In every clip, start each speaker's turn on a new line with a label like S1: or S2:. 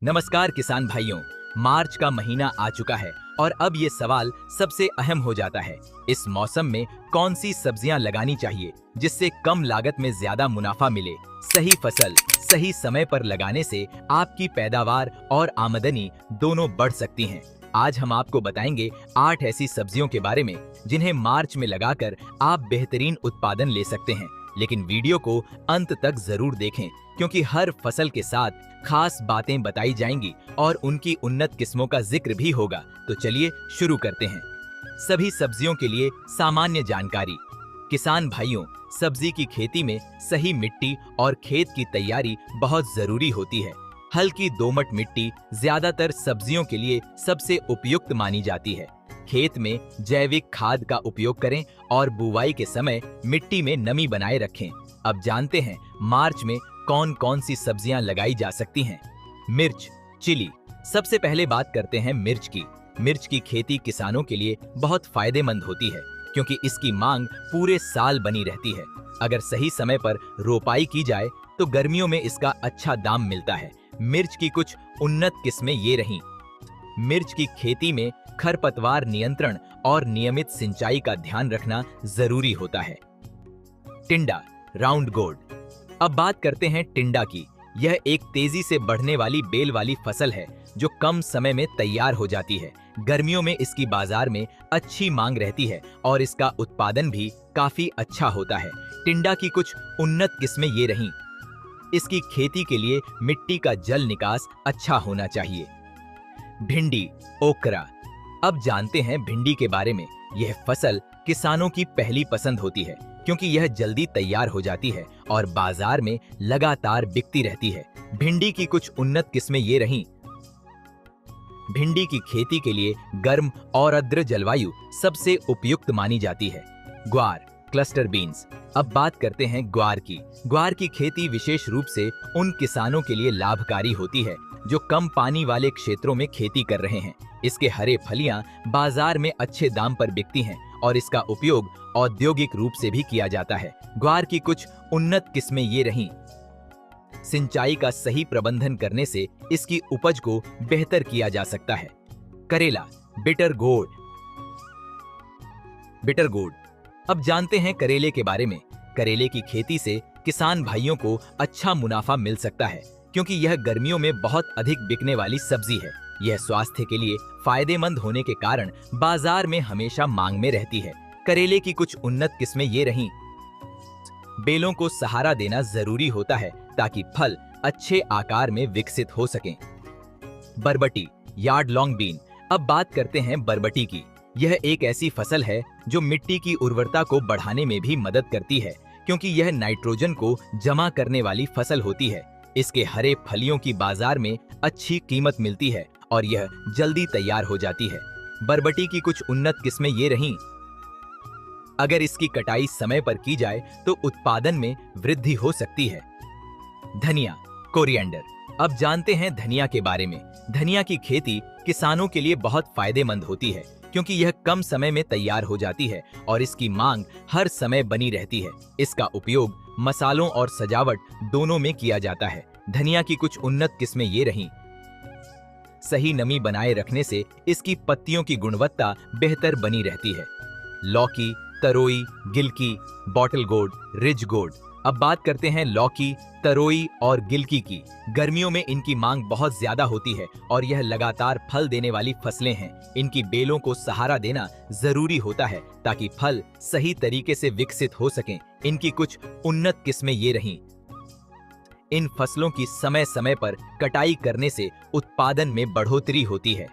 S1: नमस्कार किसान भाइयों। मार्च का महीना आ चुका है और अब ये सवाल सबसे अहम हो जाता है। इस मौसम में कौन सी सब्जियां लगानी चाहिए जिससे कम लागत में ज्यादा मुनाफा मिले। सही फसल सही समय पर लगाने से आपकी पैदावार और आमदनी दोनों बढ़ सकती हैं। आज हम आपको बताएंगे 8 ऐसी सब्जियों के बारे में जिन्हें मार्च में लगाकर आप बेहतरीन उत्पादन ले सकते हैं। लेकिन वीडियो को अंत तक जरूर देखें क्योंकि हर फसल के साथ खास बातें बताई जाएंगी और उनकी उन्नत किस्मों का जिक्र भी होगा। तो चलिए शुरू करते हैं। सभी सब्जियों के लिए सामान्य जानकारी। किसान भाइयों, सब्जी की खेती में सही मिट्टी और खेत की तैयारी बहुत जरूरी होती है। हल्की दोमट मिट्टी ज्यादातर सब्जियों के लिए सबसे उपयुक्त मानी जाती है। खेत में जैविक खाद का उपयोग करें और बुवाई के समय मिट्टी में नमी बनाए रखें। अब जानते हैं मार्च में कौन कौन सी सब्जियां लगाई जा सकती हैं। मिर्च, चिली। सबसे पहले बात करते हैं मिर्च की। मिर्च की खेती किसानों के लिए बहुत फायदेमंद होती है क्योंकि इसकी मांग पूरे साल बनी रहती है। अगर सही समय पर रोपाई की जाए तो गर्मियों में इसका अच्छा दाम मिलता है। मिर्च की कुछ उन्नत किस्में ये रहीं। मिर्च की खेती में खरपतवार नियंत्रण और नियमित सिंचाई का ध्यान रखना जरूरी होता है। टिंडा, राउंड गोर्ड। अब बात करते हैं टिंडा की। यह एक तेजी से बढ़ने वाली बेल वाली फसल है जो कम समय में तैयार हो जाती है। गर्मियों में इसकी बाजार में अच्छी मांग रहती है और इसका उत्पादन भी काफी अच्छा होता है। टिंडा की कुछ उन्नत किस्में ये रहीं। इसकी खेती के लिए मिट्टी का जल निकास अच्छा होना चाहिए। भिंडी, ओकरा। अब जानते हैं भिंडी के बारे में। यह फसल किसानों की पहली पसंद होती है क्योंकि यह जल्दी तैयार हो जाती है और बाजार में लगातार बिकती रहती है। भिंडी की कुछ उन्नत किस्में ये रहीं। भिंडी की खेती के लिए गर्म और आर्द्र जलवायु सबसे उपयुक्त मानी जाती है। ग्वार, क्लस्टर बीन्स। अब बात करते हैं ग्वार की। ग्वार की खेती विशेष रूप से उन किसानों के लिए लाभकारी होती है जो कम पानी वाले क्षेत्रों में खेती कर रहे हैं। इसके हरे फलियां बाजार में अच्छे दाम पर बिकती हैं और इसका उपयोग औद्योगिक रूप से भी किया जाता है। ग्वार की कुछ उन्नत किस्में ये रहीं। सिंचाई का सही प्रबंधन करने से इसकी उपज को बेहतर किया जा सकता है। करेला, बिटर गोर्ड। Bitter gourd. अब जानते हैं करेले के बारे में। करेले की खेती से किसान भाइयों को अच्छा मुनाफा मिल सकता है क्योंकि यह गर्मियों में बहुत अधिक बिकने वाली सब्जी है। यह स्वास्थ्य के लिए फायदेमंद होने के कारण बाजार में हमेशा मांग में रहती है। करेले की कुछ उन्नत किस्में ये रहीं। बेलों को सहारा देना जरूरी होता है ताकि फल अच्छे आकार में विकसित हो सकें। बरबटी, यार्ड लॉन्ग बीन। अब बात करते हैं बरबटी की। यह एक ऐसी फसल है जो मिट्टी की उर्वरता को बढ़ाने में भी मदद करती है क्योंकि यह नाइट्रोजन को जमा करने वाली फसल होती है। इसके हरे फलियों की बाजार में अच्छी कीमत मिलती है और यह जल्दी तैयार हो जाती है। बरबटी की कुछ उन्नत किस्में ये रहीं। अगर इसकी कटाई समय पर की जाए तो उत्पादन में वृद्धि हो सकती है। धनिया, कोरिएंडर। अब जानते हैं धनिया के बारे में। धनिया की खेती किसानों के लिए बहुत फायदेमंद होती है क्योंकि यह कम समय में तैयार हो जाती है और इसकी मांग हर समय बनी रहती है। इसका उपयोग मसालों और सजावट दोनों में किया जाता है। धनिया की कुछ उन्नत किस्में ये रहीं। सही नमी बनाए रखने से इसकी पत्तियों की गुणवत्ता बेहतर बनी रहती है। लौकी, तरोई, गिलकी, बॉटल गोर्ड, रिज गोर्ड। अब बात करते हैं लौकी, तरोई और गिलकी की। गर्मियों में इनकी मांग बहुत ज्यादा होती है और यह लगातार फल देने वाली फसलें हैं। इनकी बेलों को सहारा देना जरूरी होता है ताकि फल सही तरीके से विकसित हो सकें। इनकी कुछ उन्नत किस्में ये रहीं। इन फसलों की समय समय पर कटाई करने से उत्पादन में बढ़ोतरी होती है।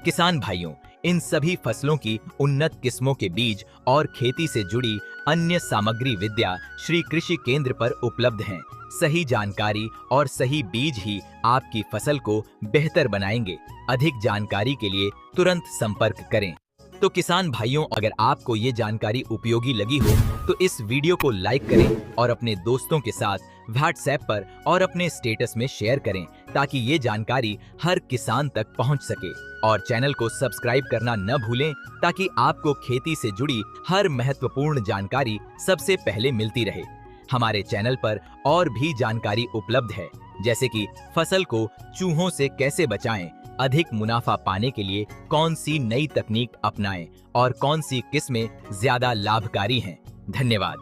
S1: किसान भाइयों, इन सभी फसलों की उन्नत किस्मों के बीज और खेती से जुड़ी अन्य सामग्री विद्या श्री कृषि केंद्र पर उपलब्ध हैं। सही जानकारी और सही बीज ही आपकी फसल को बेहतर बनाएंगे। अधिक जानकारी के लिए तुरंत संपर्क करें। तो किसान भाइयों, अगर आपको ये जानकारी उपयोगी लगी हो तो इस वीडियो को लाइक करें और अपने दोस्तों के साथ व्हाट्सएप पर और अपने स्टेटस में शेयर करें ताकि ये जानकारी हर किसान तक पहुंच सके। और चैनल को सब्सक्राइब करना न भूलें ताकि आपको खेती से जुड़ी हर महत्वपूर्ण जानकारी सबसे पहले मिलती रहे। हमारे चैनल पर और भी जानकारी उपलब्ध है। जैसे कि फसल को चूहों से कैसे बचाएं, अधिक मुनाफा पाने के लिए कौन सी नई तकनीक अपनाएं और कौन सी किस्में ज्यादा लाभकारी हैं। धन्यवाद।